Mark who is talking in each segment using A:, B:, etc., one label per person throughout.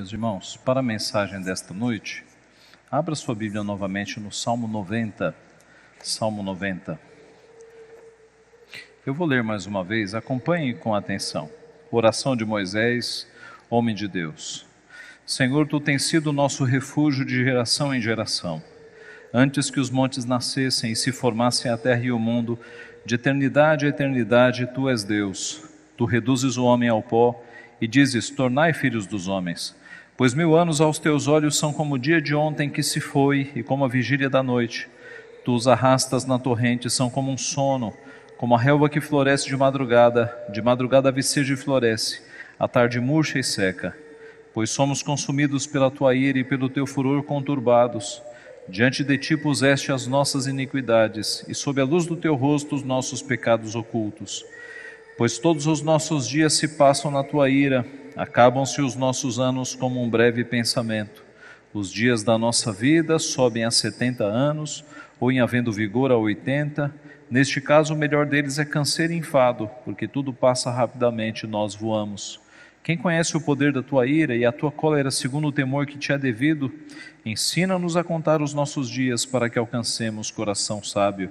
A: meus irmãos, para a mensagem desta noite, abra sua Bíblia novamente no Salmo 90. Salmo 90. Eu vou ler mais uma vez, acompanhe com atenção. Oração de Moisés, homem de Deus. Senhor, Tu tens sido o nosso refúgio de geração em geração. Antes que os montes nascessem e se formassem a terra e o mundo, de eternidade a eternidade, Tu és Deus. Tu reduzes o homem ao pó e dizes, tornai filhos dos homens. Pois 1000 anos aos Teus olhos são como o dia de ontem que se foi e como a vigília da noite. Tu os arrastas na torrente, são como um sono, como a relva que floresce de madrugada viceja e floresce, à tarde murcha e seca. Pois somos consumidos pela Tua ira e pelo Teu furor conturbados. Diante de Ti puseste as nossas iniquidades, e sob a luz do Teu rosto os nossos pecados ocultos. Pois todos os nossos dias se passam na Tua ira, acabam-se os nossos anos como um breve pensamento. Os dias da nossa vida sobem a 70 anos, ou em havendo vigor a 80. Neste caso, o melhor deles é canseiro e enfado, porque tudo passa rapidamente e nós voamos. Quem conhece o poder da Tua ira e a Tua cólera segundo o temor que Te é devido, ensina-nos a contar os nossos dias para que alcancemos coração sábio.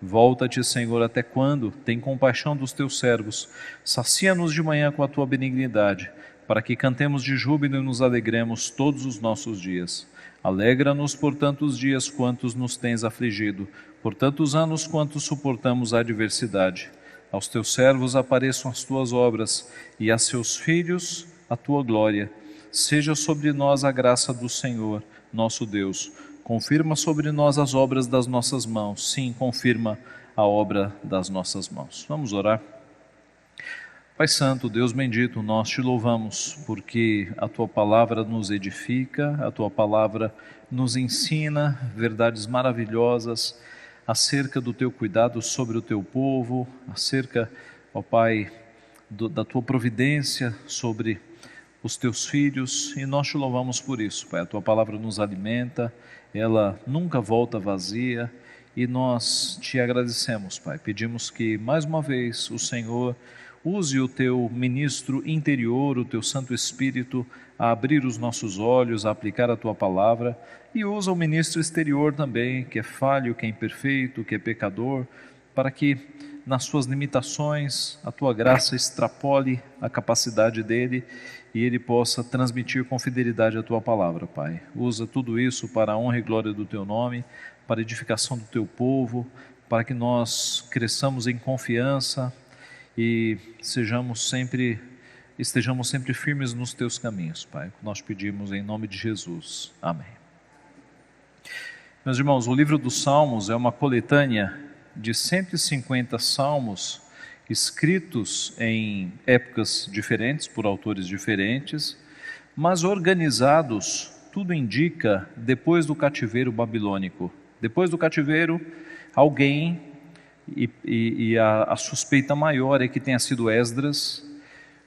A: Volta-te, Senhor, até quando? Tem compaixão dos Teus servos. Sacia-nos de manhã com a Tua benignidade, para que cantemos de júbilo e nos alegremos todos os nossos dias. Alegra-nos por tantos dias quantos nos tens afligido, por tantos anos quantos suportamos a adversidade. Aos Teus servos apareçam as Tuas obras, e a seus filhos a Tua glória. Seja sobre nós a graça do Senhor, nosso Deus. Confirma sobre nós as obras das nossas mãos. Sim, confirma a obra das nossas mãos. Vamos orar. Pai Santo, Deus bendito, nós Te louvamos, porque a Tua palavra nos edifica, a Tua palavra nos ensina verdades maravilhosas acerca do Teu cuidado sobre o Teu povo, acerca, ó Pai, da Tua providência sobre os Teus filhos, e nós Te louvamos por isso, Pai. A Tua palavra nos alimenta, ela nunca volta vazia, e nós Te agradecemos, Pai. Pedimos que, mais uma vez, o Senhor use o Teu ministro interior, o Teu Santo Espírito, a abrir os nossos olhos, a aplicar a Tua palavra, e usa o ministro exterior também, que é falho, que é imperfeito, que é pecador, para que, nas suas limitações, a Tua graça extrapole a capacidade dele e ele possa transmitir com fidelidade a Tua palavra, Pai. Usa tudo isso para a honra e glória do Teu nome, para a edificação do Teu povo, para que nós cresçamos em confiança e estejamos sempre firmes nos Teus caminhos, Pai. Nós pedimos em nome de Jesus. Amém. Meus irmãos, o livro dos Salmos é uma coletânea de 150 salmos escritos em épocas diferentes, por autores diferentes, mas organizados, tudo indica, depois do cativeiro babilônico. Depois do cativeiro, alguém, e a suspeita maior é que tenha sido Esdras,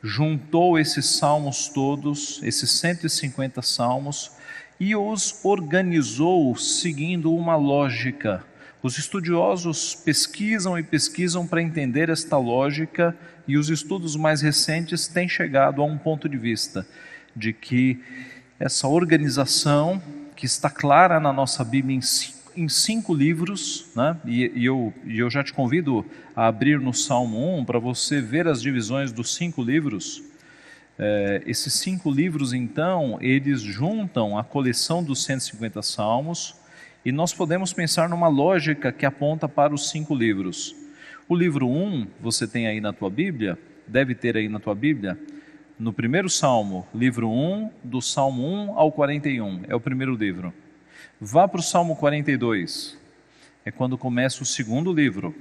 A: juntou esses salmos todos, esses 150 salmos, e os organizou seguindo uma lógica. Os estudiosos pesquisam e pesquisam para entender esta lógica, e os estudos mais recentes têm chegado a um ponto de vista de que essa organização, que está clara na nossa Bíblia em 5 livros, né? e eu já te convido a abrir no Salmo 1 para você ver as divisões dos 5 livros. Esses 5 livros, então, eles juntam a coleção dos 150 salmos, e nós podemos pensar numa lógica que aponta para os 5 livros. O livro 1, você tem aí na tua Bíblia, deve ter aí na tua Bíblia, no primeiro Salmo, livro 1, do Salmo 1 ao 41, é o primeiro livro. Vá para o Salmo 42, é quando começa o segundo livro.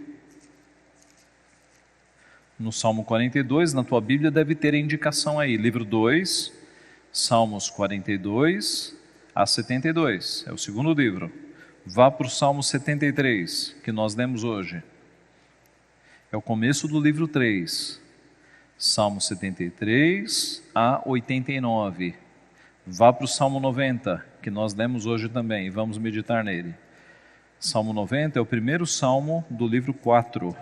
A: No Salmo 42, na tua Bíblia, deve ter a indicação aí, livro 2, Salmos 42 a 72, é o segundo livro. Vá para o Salmo 73, que nós lemos hoje. É o começo do livro 3, Salmo 73 a 89. Vá para o Salmo 90, que nós lemos hoje também, e vamos meditar nele. Salmo 90 é o primeiro salmo do livro 4.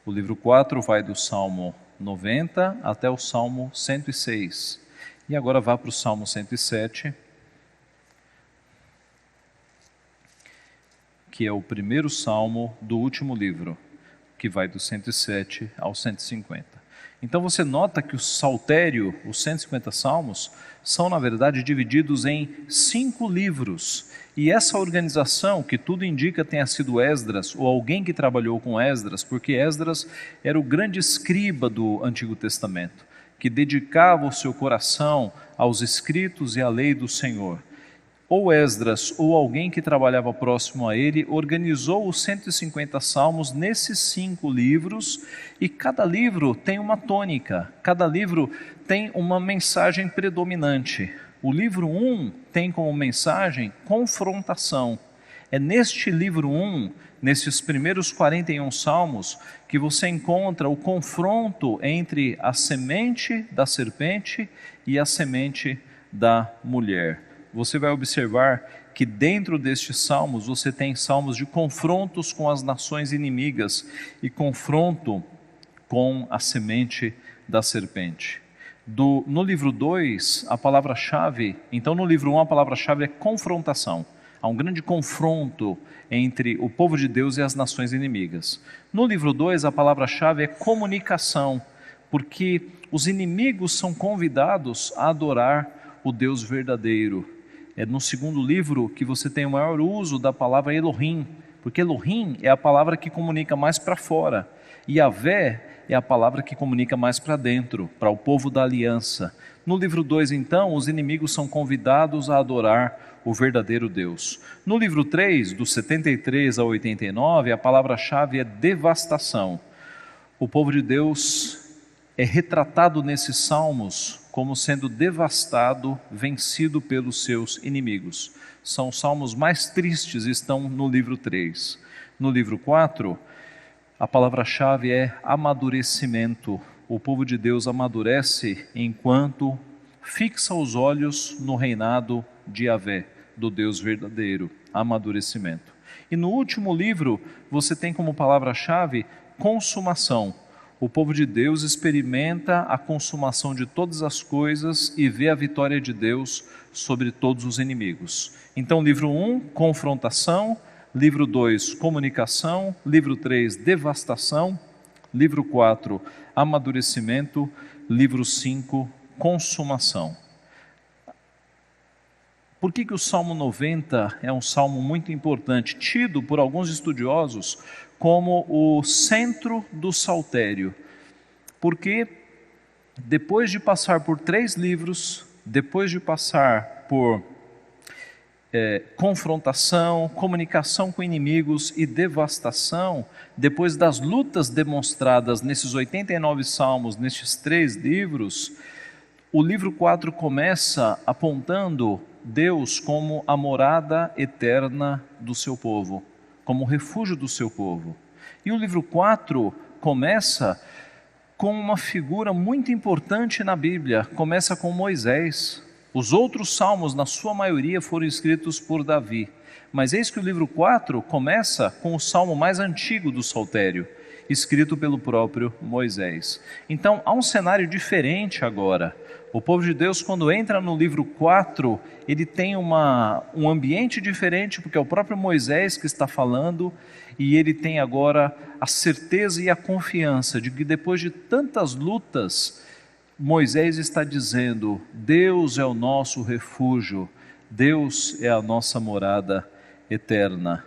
A: O livro 4 vai do Salmo 90 até o Salmo 106. E agora vá para o Salmo 107, que é o primeiro salmo do último livro, que vai do 107 ao 150. Então você nota que o saltério, os 150 salmos, são na verdade divididos em 5 livros. E essa organização, que tudo indica tenha sido Esdras, ou alguém que trabalhou com Esdras, porque Esdras era o grande escriba do Antigo Testamento, que dedicava o seu coração aos escritos e à lei do Senhor. Ou Esdras, ou alguém que trabalhava próximo a ele, organizou os 150 salmos nesses 5 livros, e cada livro tem uma tônica, cada livro tem uma mensagem predominante. O livro 1 tem como mensagem confrontação. É neste livro 1, nesses primeiros 41 salmos, que você encontra o confronto entre a semente da serpente e a semente da mulher. Você vai observar que dentro destes salmos você tem salmos de confrontos com as nações inimigas e confronto com a semente da serpente. No livro 2, a palavra-chave, então no livro 1 a palavra-chave é confrontação. Há um grande confronto entre o povo de Deus e as nações inimigas. No livro 2 a palavra-chave é comunicação, porque os inimigos são convidados a adorar o Deus verdadeiro. É no segundo livro que você tem o maior uso da palavra Elohim, porque Elohim é a palavra que comunica mais para fora, e Yahvé é a palavra que comunica mais para dentro, para o povo da aliança. No livro 2, então, os inimigos são convidados a adorar o verdadeiro Deus. No livro 3, do 73 ao 89, a palavra-chave é devastação. O povo de Deus é retratado nesses salmos como sendo devastado, vencido pelos seus inimigos. São os salmos mais tristes, estão no livro 3. No livro 4, a palavra-chave é amadurecimento. O povo de Deus amadurece enquanto fixa os olhos no reinado de Yahvé, do Deus verdadeiro. Amadurecimento. E no último livro, você tem como palavra-chave consumação. O povo de Deus experimenta a consumação de todas as coisas e vê a vitória de Deus sobre todos os inimigos. Então, livro 1, confrontação. Livro 2, comunicação. Livro 3, devastação. Livro 4, amadurecimento. Livro 5, consumação. Por que o Salmo 90 é um salmo muito importante, tido por alguns estudiosos como o centro do saltério? Porque depois de passar por 3 livros, depois de passar por confrontação, comunicação com inimigos e devastação, depois das lutas demonstradas nesses 89 salmos, nestes 3 livros, o livro 4 começa apontando Deus como a morada eterna do seu povo, como o refúgio do seu povo. E o livro 4 começa com uma figura muito importante na Bíblia, começa com Moisés. Os outros salmos, na sua maioria, foram escritos por Davi. Mas eis que o livro 4 começa com o salmo mais antigo do saltério, escrito pelo próprio Moisés. Então, há um cenário diferente agora. O povo de Deus, quando entra no livro 4, ele tem um ambiente diferente, porque é o próprio Moisés que está falando, e ele tem agora a certeza e a confiança de que depois de tantas lutas, Moisés está dizendo: Deus é o nosso refúgio, Deus é a nossa morada eterna.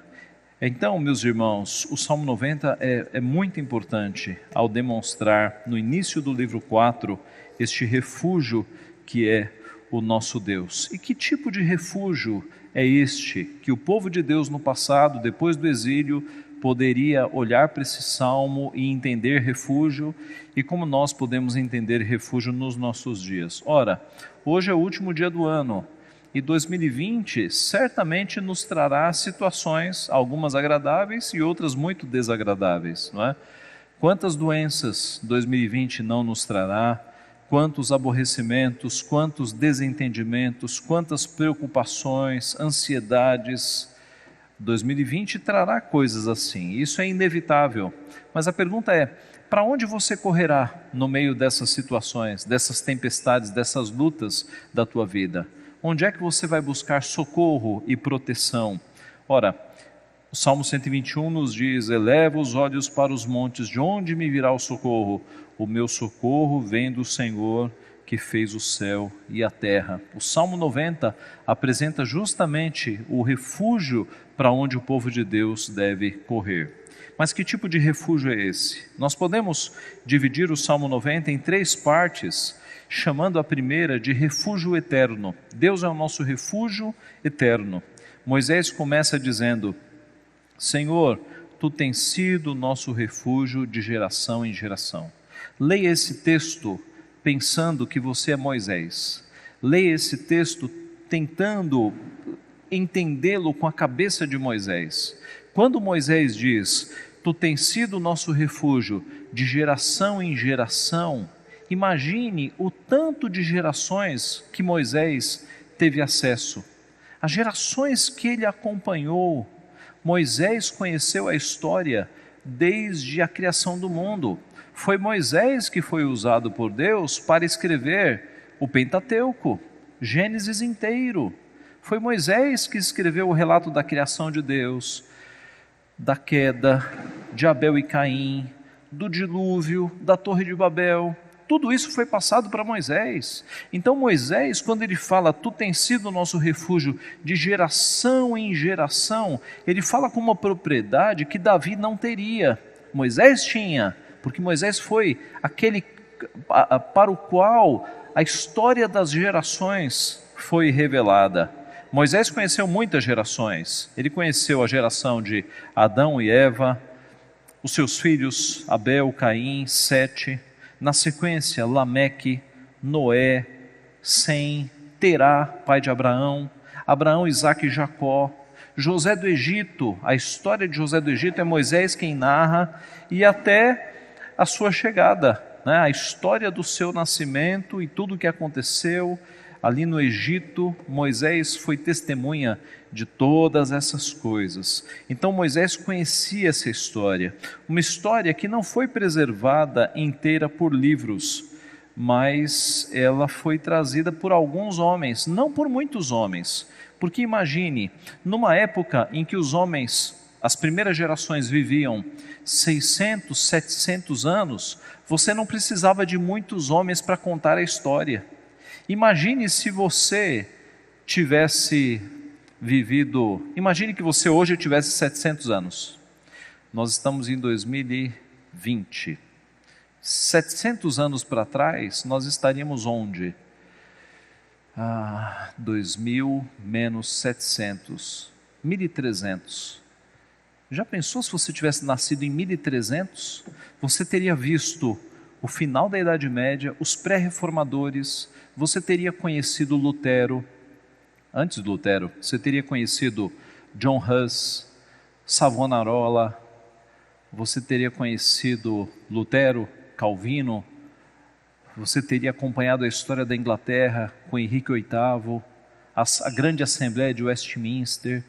A: Então, meus irmãos, o Salmo 90 é muito importante ao demonstrar no início do livro 4 este refúgio que é o nosso Deus. E que tipo de refúgio é este que o povo de Deus no passado, depois do exílio, poderia olhar para esse salmo e entender refúgio, e como nós podemos entender refúgio nos nossos dias? Ora, hoje é o último dia do ano, e 2020 certamente nos trará situações, algumas agradáveis e outras muito desagradáveis, não é? Quantas doenças 2020 não nos trará, quantos aborrecimentos, quantos desentendimentos, quantas preocupações, ansiedades. 2020 trará coisas assim, isso é inevitável. Mas a pergunta é, para onde você correrá no meio dessas situações, dessas tempestades, dessas lutas da tua vida? Onde é que você vai buscar socorro e proteção? Ora, o Salmo 121 nos diz: eleva os olhos para os montes, de onde me virá o socorro? O meu socorro vem do Senhor, que fez o céu e a terra. O Salmo 90 apresenta justamente o refúgio para onde o povo de Deus deve correr. Mas que tipo de refúgio é esse? Nós podemos dividir o Salmo 90 em 3 partes, chamando a primeira de refúgio eterno. Deus é o nosso refúgio eterno. Moisés começa dizendo: Senhor, Tu tens sido o nosso refúgio de geração em geração. Leia esse texto pensando que você é Moisés. Leia esse texto tentando entendê-lo com a cabeça de Moisés. Quando Moisés diz: Tu tens sido o nosso refúgio de geração em geração, imagine o tanto de gerações que Moisés teve acesso. As gerações que ele acompanhou. Moisés conheceu a história desde a criação do mundo. Foi Moisés que foi usado por Deus para escrever o Pentateuco, Gênesis inteiro. Foi Moisés que escreveu o relato da criação de Deus, da queda, de Abel e Caim, do dilúvio, da Torre de Babel. Tudo isso foi passado para Moisés. Então Moisés, quando ele fala: Tu tens sido o nosso refúgio de geração em geração, ele fala com uma propriedade que Davi não teria. Moisés tinha, porque Moisés foi aquele para o qual a história das gerações foi revelada. Moisés conheceu muitas gerações. Ele conheceu a geração de Adão e Eva, os seus filhos Abel, Caim, Sete, na sequência Lameque, Noé, Sem, Terá, pai de Abraão, Isaac e Jacó, José do Egito. A história de José do Egito é Moisés quem narra, e até a sua chegada, né? A história do seu nascimento e tudo o que aconteceu ali no Egito. Moisés foi testemunha de todas essas coisas. Então Moisés conhecia essa história, uma história que não foi preservada inteira por livros, mas ela foi trazida por alguns homens, não por muitos homens, porque imagine, numa época em que os homens, as primeiras gerações viviam 600, 700 anos, você não precisava de muitos homens para contar a história. Imagine se você tivesse vivido, imagine que você hoje tivesse 700 anos. Nós estamos em 2020. 700 anos para trás, nós estaríamos onde? 2000 menos 700, 1300. Já pensou se você tivesse nascido em 1300? Você teria visto o final da Idade Média, os pré-reformadores, você teria conhecido Lutero. Antes de Lutero, você teria conhecido John Huss, Savonarola, você teria conhecido Lutero, Calvino, você teria acompanhado a história da Inglaterra com Henrique VIII, a grande Assembleia de Westminster.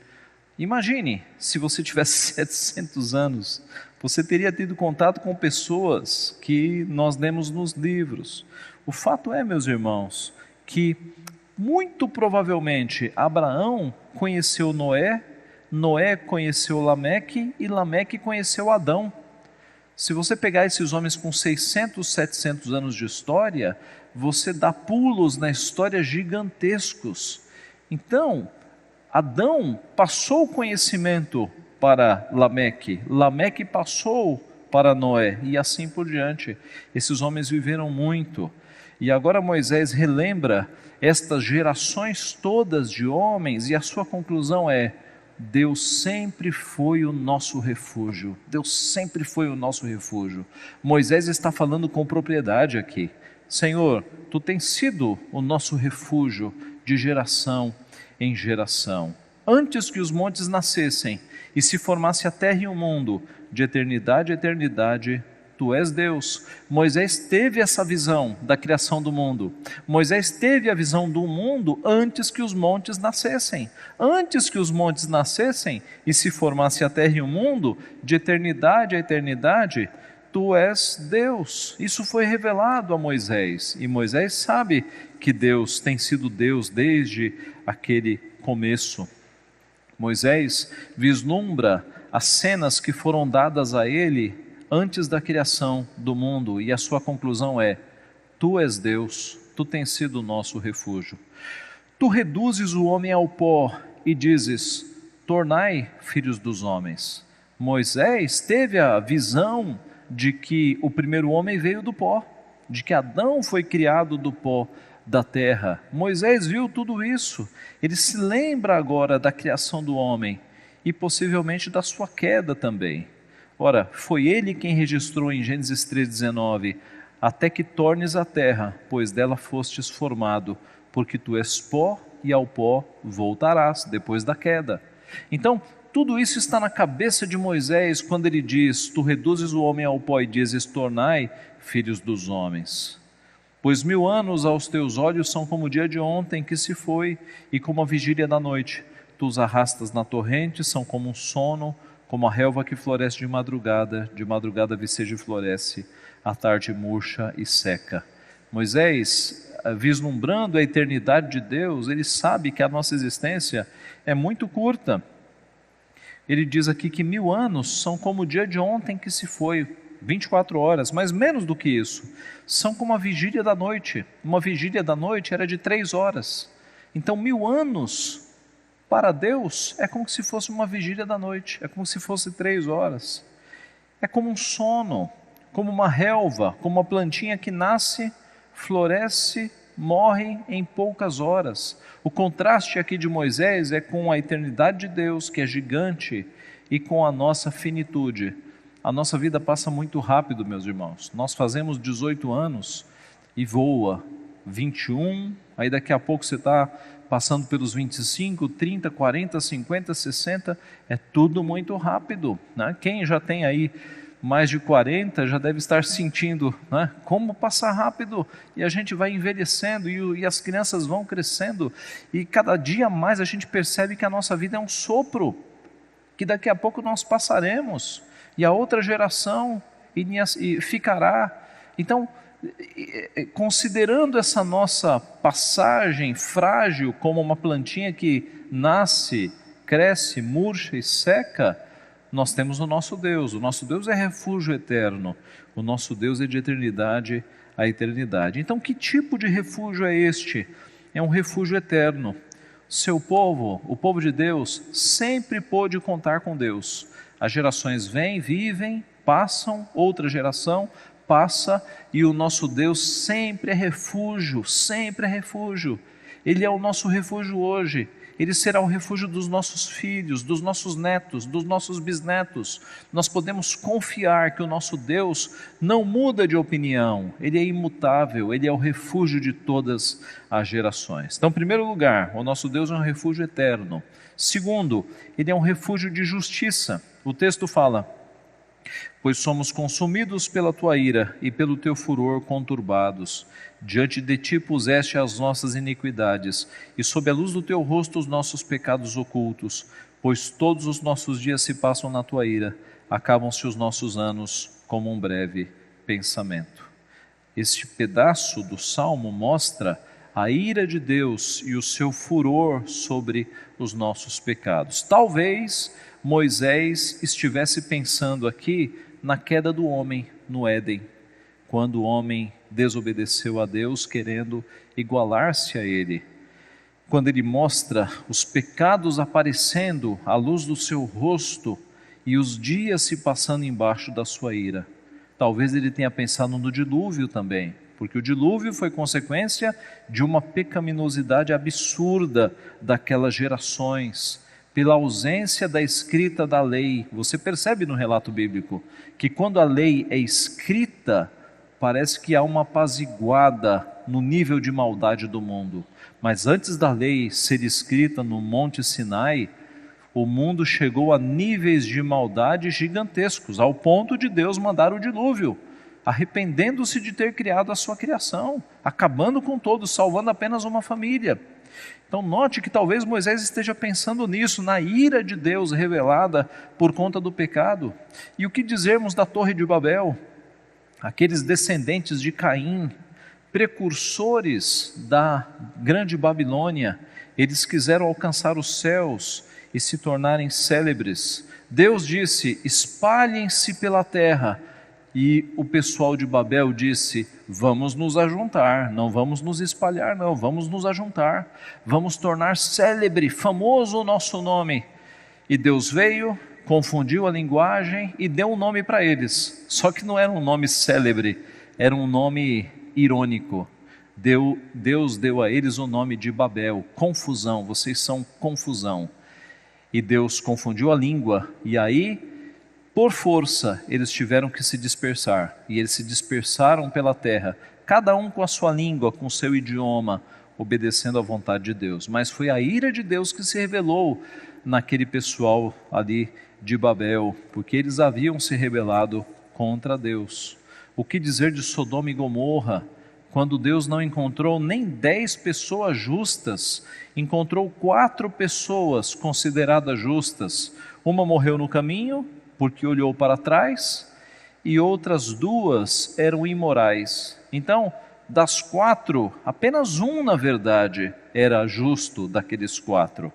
A: Imagine, se você tivesse 700 anos, você teria tido contato com pessoas que nós lemos nos livros. O fato é, meus irmãos, que muito provavelmente Abraão conheceu Noé, Noé conheceu Lameque e Lameque conheceu Adão. Se você pegar esses homens com 600, 700 anos de história, você dá pulos na história gigantescos. Então, Adão passou o conhecimento para Lameque, Lameque passou para Noé e assim por diante. Esses homens viveram muito. E agora Moisés relembra estas gerações todas de homens, e a sua conclusão é: Deus sempre foi o nosso refúgio. Deus sempre foi o nosso refúgio. Moisés está falando com propriedade aqui. Senhor, Tu tens sido o nosso refúgio de geração em geração. Antes que os montes nascessem e se formasse a terra e o mundo, de eternidade a eternidade, Tu és Deus. Moisés teve essa visão da criação do mundo. Moisés teve a visão do mundo antes que os montes nascessem. Antes que os montes nascessem e se formasse a terra e o mundo, de eternidade a eternidade, tu és Deus. Isso foi revelado a Moisés, e Moisés sabe que Deus tem sido Deus desde aquele começo. Moisés vislumbra as cenas que foram dadas a ele antes da criação do mundo, e a sua conclusão é: tu és Deus, tu tens sido o nosso refúgio. Tu reduzes o homem ao pó e dizes: tornai filhos dos homens. Moisés teve a visão de que o primeiro homem veio do pó, de que Adão foi criado do pó da terra. Moisés viu tudo isso. Ele se lembra agora da criação do homem e possivelmente da sua queda também. Ora, foi ele quem registrou em Gênesis 3,19: até que tornes a terra, pois dela fostes formado, porque tu és pó e ao pó voltarás depois da queda. Então, tudo isso está na cabeça de Moisés quando ele diz: tu reduzes o homem ao pó e dizes: tornai filhos dos homens. Pois 1000 anos aos teus olhos são como o dia de ontem que se foi, e como a vigília da noite. Tu os arrastas na torrente, são como um sono, como a relva que floresce de madrugada viceja e floresce, à tarde murcha e seca. Moisés, vislumbrando a eternidade de Deus, ele sabe que a nossa existência é muito curta. Ele diz aqui que 1000 anos são como o dia de ontem que se foi, 24 horas, mas menos do que isso, são como a vigília da noite. Uma vigília da noite era de 3 horas. Então 1000 anos para Deus é como se fosse uma vigília da noite, é como se fosse 3 horas. É como um sono, como uma relva, como uma plantinha que nasce, floresce, morre em poucas horas. O contraste aqui de Moisés é com a eternidade de Deus, que é gigante, e com a nossa finitude. A nossa vida passa muito rápido, meus irmãos. Nós fazemos 18 anos e voa, 21, aí daqui a pouco você está passando pelos 25, 30, 40, 50, 60, é tudo muito rápido, né? Quem já tem aí mais de 40 já deve estar sentindo, né, como passar rápido, e a gente vai envelhecendo e as crianças vão crescendo, e cada dia mais a gente percebe que a nossa vida é um sopro, que daqui a pouco nós passaremos, e a outra geração ficará. Então, considerando essa nossa passagem frágil como uma plantinha que nasce, cresce, murcha e seca, nós temos o nosso Deus é refúgio eterno, o nosso Deus é de eternidade a eternidade. Então, que tipo de refúgio é este? É um refúgio eterno. Seu povo, o povo de Deus, sempre pôde contar com Deus. As gerações vêm, vivem, passam, outra geração passa, e o nosso Deus sempre é refúgio, sempre é refúgio. Ele é o nosso refúgio hoje. Ele será o refúgio dos nossos filhos, dos nossos netos, dos nossos bisnetos. Nós podemos confiar que o nosso Deus não muda de opinião, Ele é imutável, Ele é o refúgio de todas as gerações. Então, em primeiro lugar, o nosso Deus é um refúgio eterno. Segundo, Ele é um refúgio de justiça. O texto fala: pois somos consumidos pela tua ira e pelo teu furor conturbados. Diante de ti puseste as nossas iniquidades, e sob a luz do teu rosto os nossos pecados ocultos. Pois todos os nossos dias se passam na tua ira, acabam-se os nossos anos como um breve pensamento. Este pedaço do Salmo mostra a ira de Deus e o seu furor sobre os nossos pecados. Talvez Moisés estivesse pensando aqui na queda do homem no Éden, quando o homem desobedeceu a Deus, querendo igualar-se a Ele. Quando Ele mostra os pecados aparecendo à luz do seu rosto e os dias se passando embaixo da sua ira. Talvez Ele tenha pensado no dilúvio também, porque o dilúvio foi consequência de uma pecaminosidade absurda daquelas gerações, pela ausência da escrita da lei. Você percebe no relato bíblico que quando a lei é escrita, parece que há uma apaziguada no nível de maldade do mundo. Mas antes da lei ser escrita no Monte Sinai, o mundo chegou a níveis de maldade gigantescos, ao ponto de Deus mandar o dilúvio, arrependendo-se de ter criado a sua criação, acabando com todos, salvando apenas uma família. Então note que talvez Moisés esteja pensando nisso, na ira de Deus revelada por conta do pecado. E o que dizermos da Torre de Babel? aqueles descendentes de Caim, precursores da grande Babilônia, eles quiseram alcançar os céus e se tornarem célebres. Deus disse: espalhem-se pela terra. E o pessoal de Babel disse: vamos nos ajuntar, não vamos nos espalhar, não, vamos nos ajuntar, vamos tornar célebre, famoso o nosso nome. E Deus veio, confundiu a linguagem e deu um nome para eles, só que não era um nome célebre, era um nome irônico. Deus deu a eles o nome de Babel, confusão, vocês são confusão. E Deus confundiu a língua, e aí, por força, eles tiveram que se dispersar, e eles se dispersaram pela terra, cada um com a sua língua, com o seu idioma, obedecendo à vontade de Deus. Mas foi a ira de Deus que se revelou naquele pessoal ali de Babel, porque eles haviam se rebelado contra Deus. O que dizer de Sodoma e Gomorra, quando Deus não encontrou nem 10 pessoas justas, encontrou 4 pessoas consideradas justas. Uma morreu no caminho, porque olhou para trás, e outras 2 eram imorais. Então, das 4, apenas um, na verdade, era justo daqueles 4.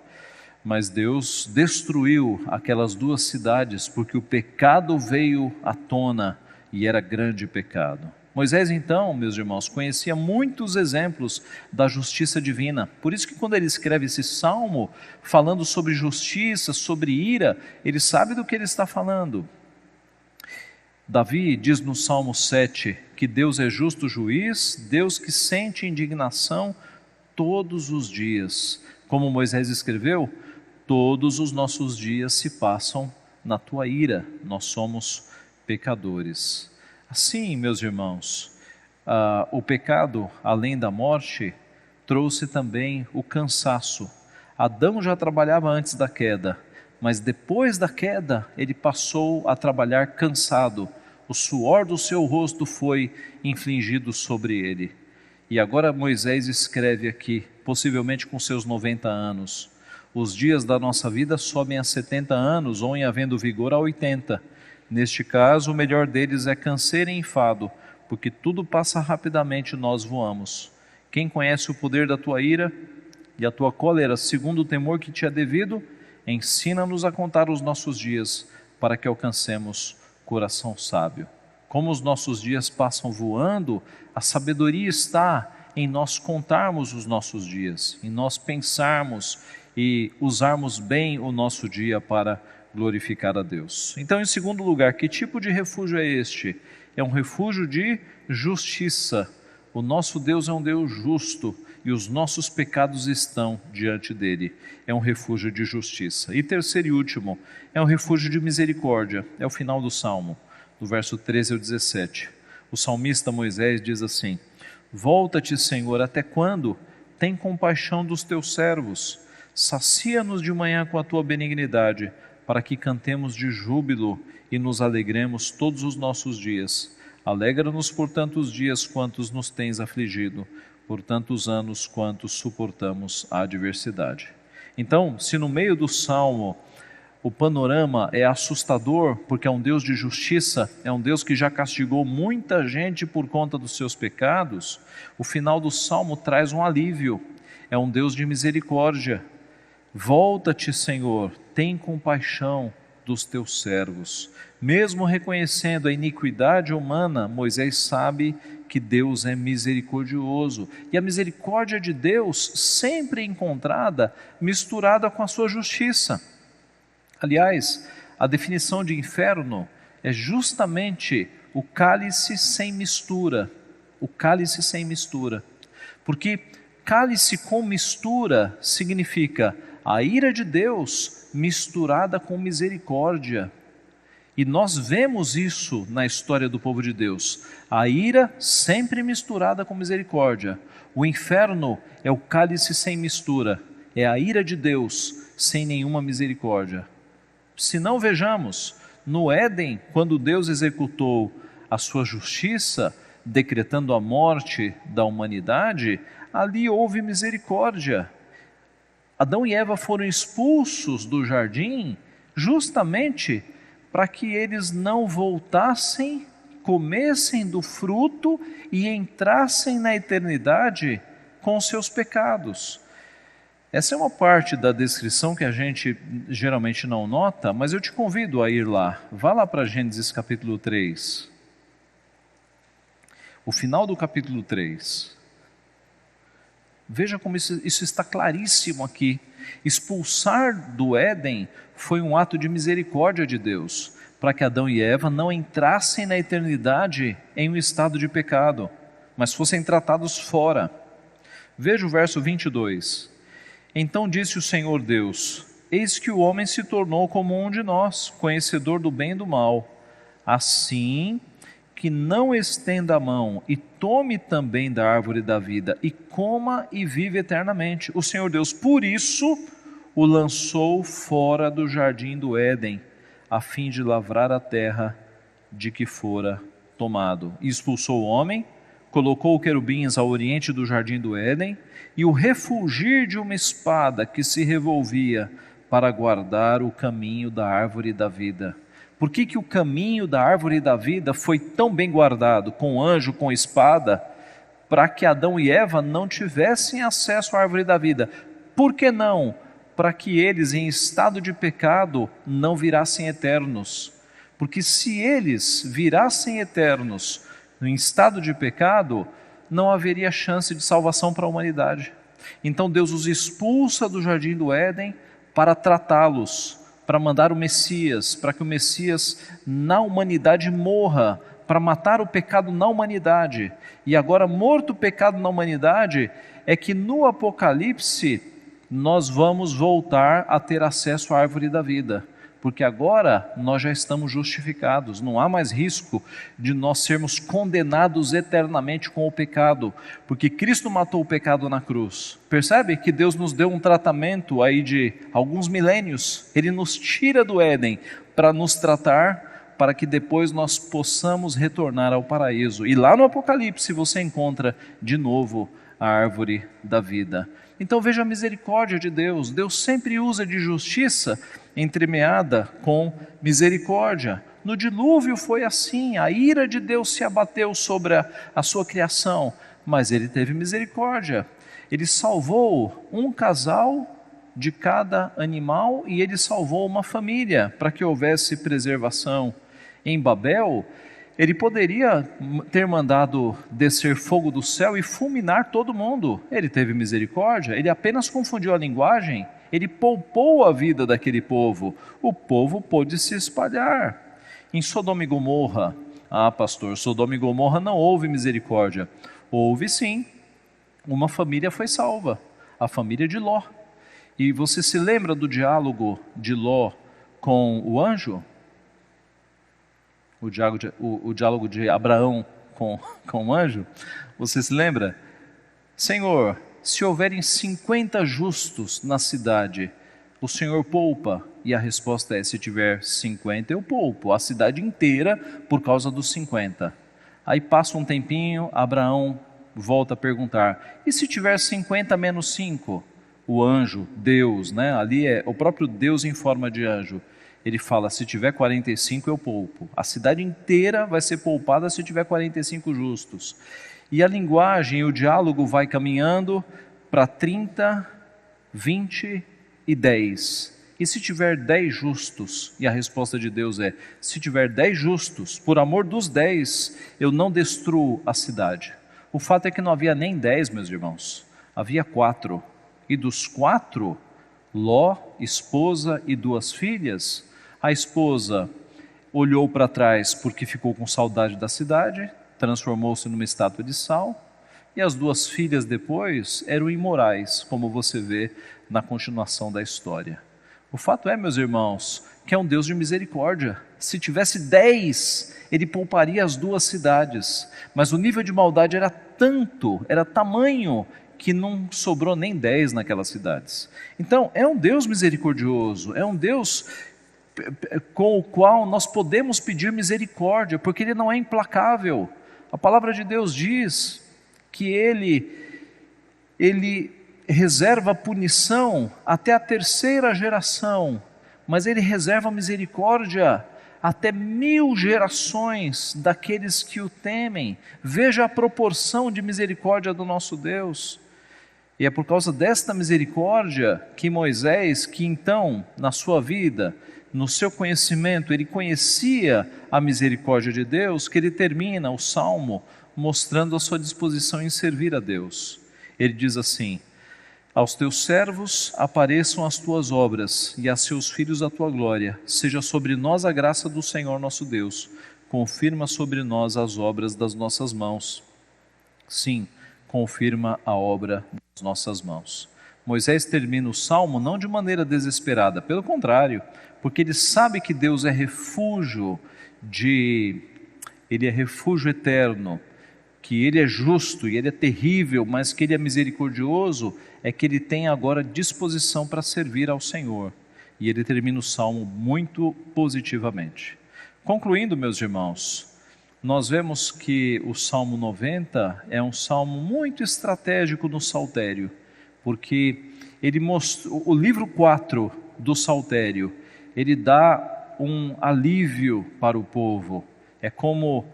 A: Mas Deus destruiu aquelas 2 cidades, porque o pecado veio à tona, e era grande pecado. Moisés, então, meus irmãos, conhecia muitos exemplos da justiça divina. Por isso que quando ele escreve esse salmo, falando sobre justiça, sobre ira, ele sabe do que ele está falando. Davi diz no Salmo 7 que Deus é justo juiz, Deus que sente indignação todos os dias. Como Moisés escreveu, todos os nossos dias se passam na tua ira, nós somos pecadores. Assim, meus irmãos, o pecado, além da morte, trouxe também o cansaço. Adão já trabalhava antes da queda, mas depois da queda ele passou a trabalhar cansado. O suor do seu rosto foi infligido sobre ele. E agora Moisés escreve aqui, possivelmente com seus 90 anos, os dias da nossa vida sobem a 70 anos, ou em havendo vigor a 80. Neste caso, o melhor deles é canseiro e enfado, porque tudo passa rapidamente e nós voamos. Quem conhece o poder da tua ira e a tua cólera, segundo o temor que te é devido, ensina-nos a contar os nossos dias, para que alcancemos coração sábio. Como os nossos dias passam voando, a sabedoria está em nós contarmos os nossos dias, em nós pensarmos e usarmos bem o nosso dia para glorificar a Deus. Então, em segundo lugar, que tipo de refúgio é este? É um refúgio de justiça. O nosso Deus é um Deus justo e os nossos pecados estão diante dele. É um refúgio de justiça. E terceiro e último, é um refúgio de misericórdia. É o final do Salmo, do verso 13 ao 17. O salmista Moisés diz assim: volta-te, Senhor, até quando? Tem compaixão dos teus servos. Sacia-nos de manhã com a tua benignidade, para que cantemos de júbilo e nos alegremos todos os nossos dias. Alegra-nos por tantos dias quantos nos tens afligido, por tantos anos quantos suportamos a adversidade. Então, se no meio do Salmo o panorama é assustador, porque é um Deus de justiça, é um Deus que já castigou muita gente por conta dos seus pecados, o final do Salmo traz um alívio, é um Deus de misericórdia. Volta-te, Senhor, tem compaixão dos teus servos. Mesmo reconhecendo a iniquidade humana, Moisés sabe que Deus é misericordioso. E a misericórdia de Deus sempre encontrada, misturada com a sua justiça. Aliás, a definição de inferno é justamente o cálice sem mistura. O cálice sem mistura. Porque cálice com mistura significa a ira de Deus misturada com misericórdia. E nós vemos isso na história do povo de Deus. A ira sempre misturada com misericórdia. O inferno é o cálice sem mistura. É a ira de Deus sem nenhuma misericórdia. Se não, vejamos, no Éden, quando Deus executou a sua justiça, decretando a morte da humanidade, ali houve misericórdia. Adão e Eva foram expulsos do jardim justamente para que eles não voltassem comessem do fruto e entrassem na eternidade com seus pecados. Essa é uma parte da descrição que a gente geralmente não nota, mas eu te convido a ir lá. Vá lá para Gênesis capítulo 3. O final do capítulo 3. Veja como isso está claríssimo aqui. Expulsar do Éden foi um ato de misericórdia de Deus, para que Adão e Eva não entrassem na eternidade em um estado de pecado, mas fossem tratados fora. Veja o verso 22. Então disse o Senhor Deus: eis que o homem se tornou como um de nós, conhecedor do bem e do mal. Assim que não estenda a mão e tome também da árvore da vida e coma e vive eternamente. O Senhor Deus, por isso, o lançou fora do jardim do Éden, a fim de lavrar a terra de que fora tomado. E expulsou o homem, colocou querubins ao oriente do jardim do Éden, e o refulgir de uma espada que se revolvia para guardar o caminho da árvore da vida. Por que o caminho da árvore da vida foi tão bem guardado, com anjo, com espada, para que Adão e Eva não tivessem acesso à árvore da vida? Por que não? Para que eles, em estado de pecado, não virassem eternos. Porque se eles virassem eternos em estado de pecado, não haveria chance de salvação para a humanidade. Então Deus os expulsa do jardim do Éden para tratá-los, para mandar o Messias, para que o Messias na humanidade morra, para matar o pecado na humanidade. E agora, morto o pecado na humanidade, é que no Apocalipse nós vamos voltar a ter acesso à árvore da vida. Porque agora nós já estamos justificados, não há mais risco de nós sermos condenados eternamente com o pecado, porque Cristo matou o pecado na cruz. Percebe que Deus nos deu um tratamento aí de alguns milênios, Ele nos tira do Éden para nos tratar, para que depois nós possamos retornar ao paraíso. E lá no Apocalipse você encontra de novo a árvore da vida. Então veja a misericórdia de Deus. Deus sempre usa de justiça entremeada com misericórdia. No dilúvio foi assim, a ira de Deus se abateu sobre a sua criação, mas Ele teve misericórdia. Ele salvou um casal de cada animal e Ele salvou uma família para que houvesse preservação. Em Babel, Ele poderia ter mandado descer fogo do céu e fulminar todo mundo. Ele teve misericórdia, Ele apenas confundiu a linguagem, Ele poupou a vida daquele povo. O povo pôde se espalhar. Em Sodoma e Gomorra, pastor, Sodoma e Gomorra não houve misericórdia. Houve sim, uma família foi salva, a família de Ló. E você se lembra do diálogo de Ló com o anjo? O diálogo de Abraão com o anjo? Você se lembra? Senhor, se houverem 50 justos na cidade, o Senhor poupa? E a resposta é: se tiver 50 eu poupo, a cidade inteira por causa dos 50. Aí passa um tempinho, Abraão volta a perguntar: e se tiver 50 menos 5? O anjo, Deus, ali é o próprio Deus em forma de anjo. Ele fala: se tiver 45 eu poupo. A cidade inteira vai ser poupada se tiver 45 justos. E a linguagem, o diálogo vai caminhando para 30, 20 e 10. E se tiver 10 justos? E a resposta de Deus é: se tiver 10 justos, por amor dos 10, eu não destruo a cidade. O fato é que não havia nem 10, meus irmãos. Havia 4. E dos 4, Ló, esposa e 2 filhas. A esposa olhou para trás porque ficou com saudade da cidade, transformou-se numa estátua de sal, e as 2 filhas depois eram imorais, como você vê na continuação da história. O fato é, meus irmãos, que é um Deus de misericórdia. Se tivesse 10, Ele pouparia as 2 cidades, mas o nível de maldade era tanto, era tamanho, que não sobrou nem 10 naquelas cidades. Então, é um Deus misericordioso, é um Deus com o qual nós podemos pedir misericórdia, porque Ele não é implacável. A palavra de Deus diz que Ele reserva punição até a 3ª geração, mas Ele reserva misericórdia até 1000 gerações daqueles que o temem. Veja a proporção de misericórdia do nosso Deus. E é por causa desta misericórdia que Moisés, que então, na sua vida, no seu conhecimento, ele conhecia a misericórdia de Deus, que ele termina o Salmo mostrando a sua disposição em servir a Deus. Ele diz assim: aos teus servos apareçam as tuas obras, e a seus filhos a tua glória. Seja sobre nós a graça do Senhor nosso Deus. Confirma sobre nós as obras das nossas mãos. Sim, confirma a obra das nossas mãos. Moisés termina o Salmo não de maneira desesperada, pelo contrário, porque ele sabe que Deus é refúgio Ele é refúgio eterno, que Ele é justo e Ele é terrível, mas que Ele é misericordioso, é que ele tem agora disposição para servir ao Senhor. E ele termina o Salmo muito positivamente. Concluindo, meus irmãos, nós vemos que o Salmo 90 é um salmo muito estratégico no saltério, porque ele mostra, o livro 4 do saltério, ele dá um alívio para o povo. É como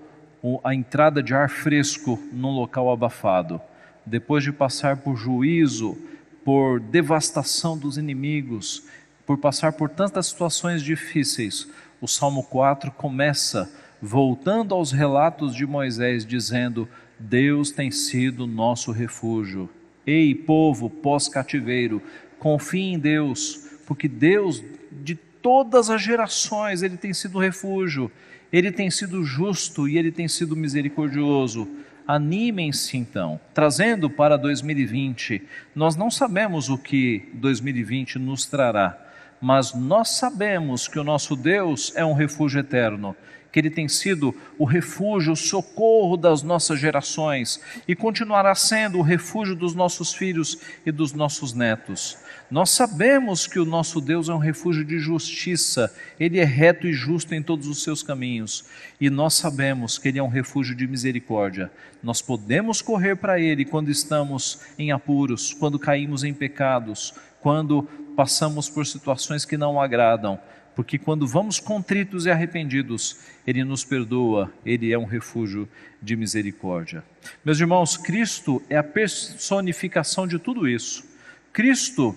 A: a entrada de ar fresco num local abafado. Depois de passar por juízo, por devastação dos inimigos, por passar por tantas situações difíceis, o Salmo 4 começa voltando aos relatos de Moisés, dizendo: Deus tem sido nosso refúgio. Ei, povo pós-cativeiro, confie em Deus, porque Deus, de todas as gerações, Ele tem sido refúgio, Ele tem sido justo e Ele tem sido misericordioso. Animem-se então, trazendo para 2020, nós não sabemos o que 2020 nos trará, mas nós sabemos que o nosso Deus é um refúgio eterno, que Ele tem sido o refúgio, o socorro das nossas gerações e continuará sendo o refúgio dos nossos filhos e dos nossos netos. Nós sabemos que o nosso Deus é um refúgio de justiça, Ele é reto e justo em todos os seus caminhos, e nós sabemos que Ele é um refúgio de misericórdia. Nós podemos correr para Ele quando estamos em apuros, quando caímos em pecados, quando passamos por situações que não agradam, porque quando vamos contritos e arrependidos, Ele nos perdoa, Ele é um refúgio de misericórdia. Meus irmãos, Cristo é a personificação de tudo isso. Cristo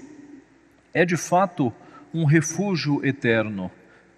A: é de fato um refúgio eterno.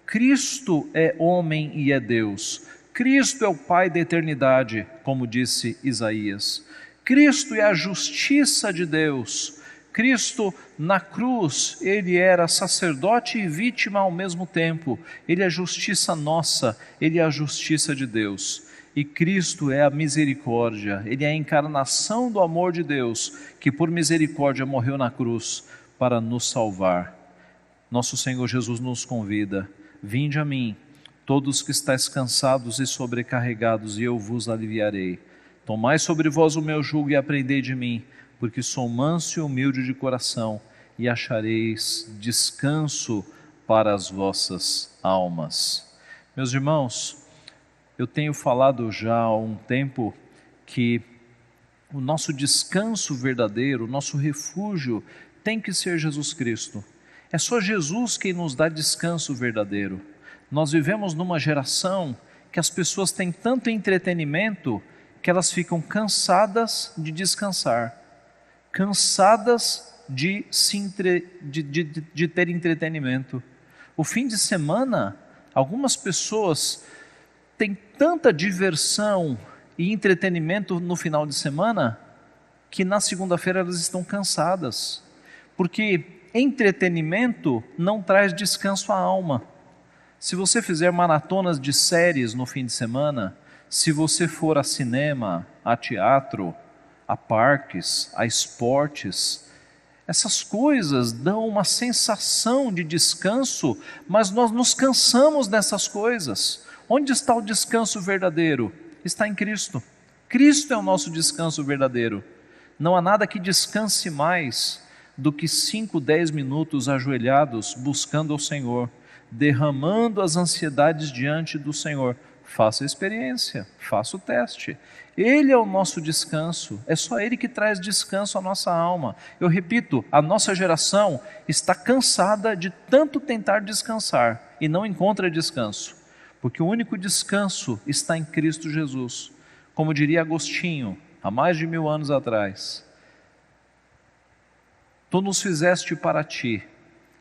A: Cristo é homem e é Deus. Cristo é o Pai da eternidade, como disse Isaías. Cristo é a justiça de Deus. Cristo na cruz, Ele era sacerdote e vítima ao mesmo tempo. Ele é a justiça nossa, Ele é a justiça de Deus. E Cristo é a misericórdia, Ele é a encarnação do amor de Deus, que por misericórdia morreu na cruz para nos salvar. Nosso Senhor Jesus nos convida: vinde a mim, todos que estáis cansados e sobrecarregados, e eu vos aliviarei. Tomai sobre vós o meu jugo e aprendei de mim, porque sou manso e humilde de coração, e achareis descanso para as vossas almas. Meus irmãos, eu tenho falado já há um tempo que o nosso descanso verdadeiro, o nosso refúgio, tem que ser Jesus Cristo. É só Jesus quem nos dá descanso verdadeiro. Nós vivemos numa geração que as pessoas têm tanto entretenimento que elas ficam cansadas de descansar, cansadas de ter entretenimento. O fim de semana, algumas pessoas têm tanta diversão e entretenimento no final de semana que na segunda-feira elas estão cansadas, porque entretenimento não traz descanso à alma. Se você fizer maratonas de séries no fim de semana, se você for a cinema, a teatro, a parques, a esportes, essas coisas dão uma sensação de descanso, mas nós nos cansamos dessas coisas. Onde está o descanso verdadeiro? Está em Cristo. Cristo é o nosso descanso verdadeiro. Não há nada que descanse mais do que 5, 10 minutos ajoelhados buscando ao Senhor, derramando as ansiedades diante do Senhor. Faça a experiência, faça o teste. Ele é o nosso descanso, é só Ele que traz descanso à nossa alma. Eu repito, a nossa geração está cansada de tanto tentar descansar e não encontra descanso, porque o único descanso está em Cristo Jesus. Como diria Agostinho, há mais de 1000 anos atrás: tu nos fizeste para ti,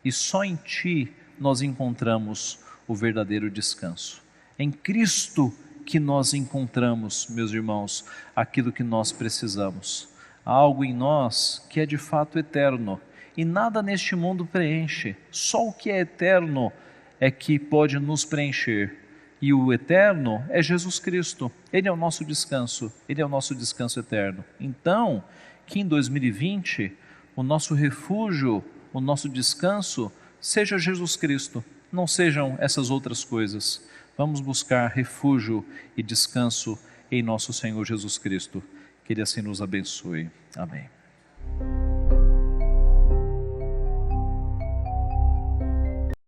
A: e só em ti nós encontramos o verdadeiro descanso. Em Cristo que nós encontramos, meus irmãos, aquilo que nós precisamos. Há algo em nós que é de fato eterno, e nada neste mundo preenche. Só o que é eterno é que pode nos preencher. E o eterno é Jesus Cristo. Ele é o nosso descanso, Ele é o nosso descanso eterno. Então, que em 2020, o nosso refúgio, o nosso descanso, seja Jesus Cristo, não sejam essas outras coisas. Vamos buscar refúgio e descanso em nosso Senhor Jesus Cristo. Que Ele assim nos abençoe. Amém.